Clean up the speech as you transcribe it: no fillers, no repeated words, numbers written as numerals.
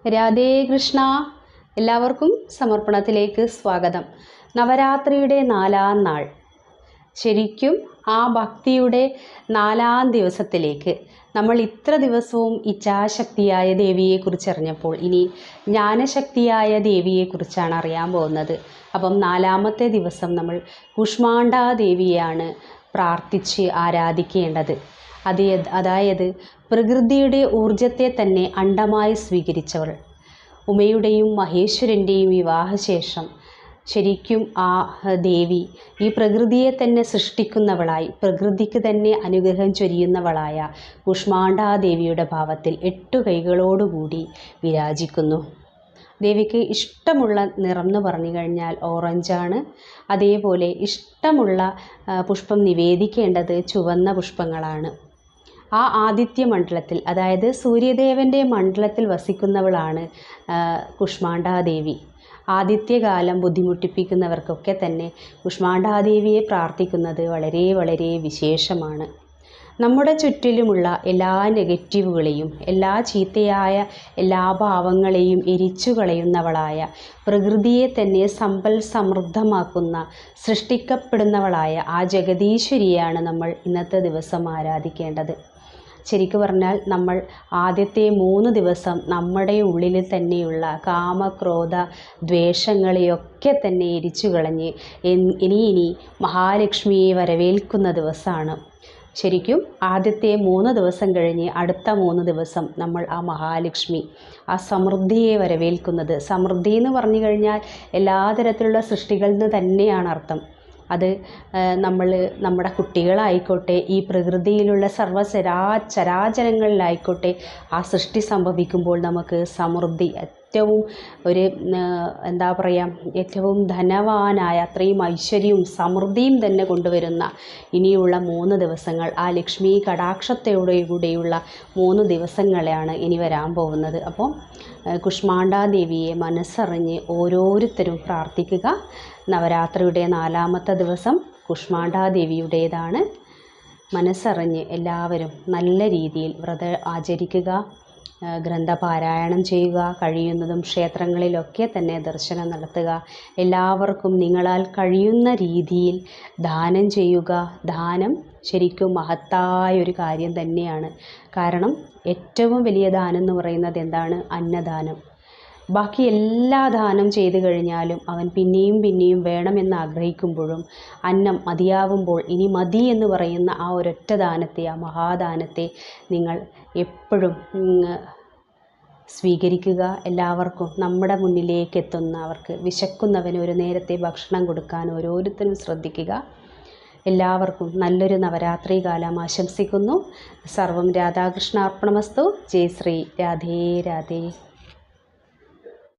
രാധേ കൃഷ്ണ. എല്ലാവർക്കും സമർപ്പണത്തിലേക്ക് സ്വാഗതം. നവരാത്രിയുടെ 4-ാം നാൾ, ശരിക്കും ആ ഭക്തിയുടെ 4-ാം ദിവസത്തിലേക്ക് നമ്മൾ ഇത്ര ദിവസവും ഇച്ഛാശക്തിയായ ദേവിയെക്കുറിച്ച് അറിഞ്ഞപ്പോൾ ഇനി ജ്ഞാനശക്തിയായ ദേവിയെക്കുറിച്ചാണ് അറിയാൻ പോകുന്നത്. അപ്പം 4-ാമത്തെ ദിവസം നമ്മൾ കുഷ്മാണ്ഡാ ദേവിയെയാണ് പ്രാർത്ഥിച്ച് ആരാധിക്കേണ്ടത്. അതായത് പ്രകൃതിയുടെ ഊർജത്തെ തന്നെ അണ്ഡമായി സ്വീകരിച്ചവൾ. ഉമയുടെയും മഹേശ്വരൻ്റെയും വിവാഹശേഷം ശരിക്കും ആ ദേവി ഈ പ്രകൃതിയെ തന്നെ സൃഷ്ടിക്കുന്നവളായി, പ്രകൃതിക്ക് തന്നെ അനുഗ്രഹം ചൊരിയുന്നവളായ കുഷ്മാണ്ഡാ ദേവിയുടെ ഭാവത്തിൽ 8 കൈകളോടുകൂടി വിരാജിക്കുന്നു. ദേവിക്ക് ഇഷ്ടമുള്ള നിറം എന്ന് പറഞ്ഞു കഴിഞ്ഞാൽ ഓറഞ്ചാണ്. അതേപോലെ ഇഷ്ടമുള്ള പുഷ്പം നിവേദിക്കേണ്ടത് ചുവന്ന പുഷ്പങ്ങളാണ്. ആ ആദിത്യ മണ്ഡലത്തിൽ, അതായത് സൂര്യദേവൻ്റെ മണ്ഡലത്തിൽ വസിക്കുന്നവളാണ് കുഷ്മാണ്ഡാ ദേവി. ആദിത്യകാലം ബുദ്ധിമുട്ടിപ്പിക്കുന്നവർക്കൊക്കെ തന്നെ കുഷ്മാണ്ഡാ ദേവിയെ പ്രാർത്ഥിക്കുന്നത് വളരെ വളരെ വിശേഷമാണ്. നമ്മുടെ ചുറ്റിലുമുള്ള എല്ലാ നെഗറ്റീവുകളെയും, എല്ലാ ചീത്തയായ എല്ലാ ഭാവങ്ങളെയും എരിച്ചു കളയുന്നവളായ, പ്രകൃതിയെ തന്നെ സമ്പൽ സമൃദ്ധമാക്കുന്ന, സൃഷ്ടിക്കപ്പെടുന്നവളായ ആ ജഗദീശ്വരിയാണ് നമ്മൾ ഇന്നത്തെ ദിവസം ആരാധിക്കേണ്ടത്. ശരിക്കു പറഞ്ഞാൽ നമ്മൾ ആദ്യത്തെ 3 ദിവസം നമ്മുടെ ഉള്ളിൽ തന്നെയുള്ള കാമക്രോധ ദ്വേഷങ്ങളെയൊക്കെ തന്നെ എരിച്ചു കളഞ്ഞ് ഇനി മഹാലക്ഷ്മിയെ വരവേൽക്കുന്ന ദിവസമാണ്. ശരിക്കും ആദ്യത്തെ 3 ദിവസം കഴിഞ്ഞ് അടുത്ത 3 ദിവസം നമ്മൾ ആ മഹാലക്ഷ്മി, ആ സമൃദ്ധിയെ വരവേൽക്കുന്നത്. സമൃദ്ധി എന്ന് പറഞ്ഞു കഴിഞ്ഞാൽ എല്ലാ തരത്തിലുള്ള സൃഷ്ടികളിൽ നിന്ന് തന്നെയാണ് അർത്ഥം. അത് നമ്മുടെ കുട്ടികളായിക്കോട്ടെ, ഈ പ്രകൃതിയിലുള്ള ചരാചരങ്ങളിലായിക്കോട്ടെ, ആ സൃഷ്ടി സംഭവിക്കുമ്പോൾ നമുക്ക് സമൃദ്ധി, ഏറ്റവും ധനവാനായ, അത്രയും ഐശ്വര്യവും സമൃദ്ധിയും തന്നെ കൊണ്ടുവരുന്ന ഇനിയുള്ള 3 ദിവസങ്ങൾ, ആ ലക്ഷ്മി കടാക്ഷത്തോടുകൂടെയുള്ള 3 ദിവസങ്ങളാണ് ഇനി വരാൻ പോകുന്നത്. അപ്പോൾ കുഷ്മാണ്ഡാ ദേവിയെ മനസ്സറിഞ്ഞ് ഓരോരുത്തരും പ്രാർത്ഥിക്കുക. നവരാത്രിയുടെ 4-ാമത്തെ ദിവസം കുഷ്മാണ്ഡാ ദേവിയുടേതാണ്. മനസ്സറിഞ്ഞ് എല്ലാവരും നല്ല രീതിയിൽ വ്രതം ആചരിക്കുക, ഗ്രന്ഥപാരായണം ചെയ്യുക, കഴിയുന്നതും ക്ഷേത്രങ്ങളിലൊക്കെ തന്നെ ദർശനം നടത്തുക. എല്ലാവർക്കും നിങ്ങളാൽ കഴിയുന്ന രീതിയിൽ ദാനം ചെയ്യുക. ദാനം ശരിക്കും മഹത്തായൊരു കാര്യം തന്നെയാണ്. കാരണം ഏറ്റവും വലിയ ദാനം എന്ന് പറയുന്നത് എന്താണ്? അന്നദാനം. ബാക്കി എല്ലാ ദാനം ചെയ്തു കഴിഞ്ഞാലും അവൻ പിന്നെയും പിന്നെയും വേണമെന്ന് ആഗ്രഹിക്കുമ്പോഴും അന്നം മതിയാവുമ്പോൾ ഇനി മതി എന്ന് പറയുന്ന ആ ഒരൊറ്റ ദാനത്തെ, ആ മഹാദാനത്തെ നിങ്ങൾ എപ്പോഴും സ്വീകരിക്കുക. എല്ലാവർക്കും നമ്മുടെ മുന്നിലേക്ക് എത്തുന്നവർക്ക്, വിശക്കുന്നവന് ഒരു നേരത്തെ ഭക്ഷണം കൊടുക്കാൻ ഓരോരുത്തരും ശ്രദ്ധിക്കുക. എല്ലാവർക്കും നല്ലൊരു നവരാത്രി കാലം ആശംസിക്കുന്നു. സർവം രാധാകൃഷ്ണാർപ്പണമസ്തു. ജയ് ശ്രീ രാധേ രാധേ.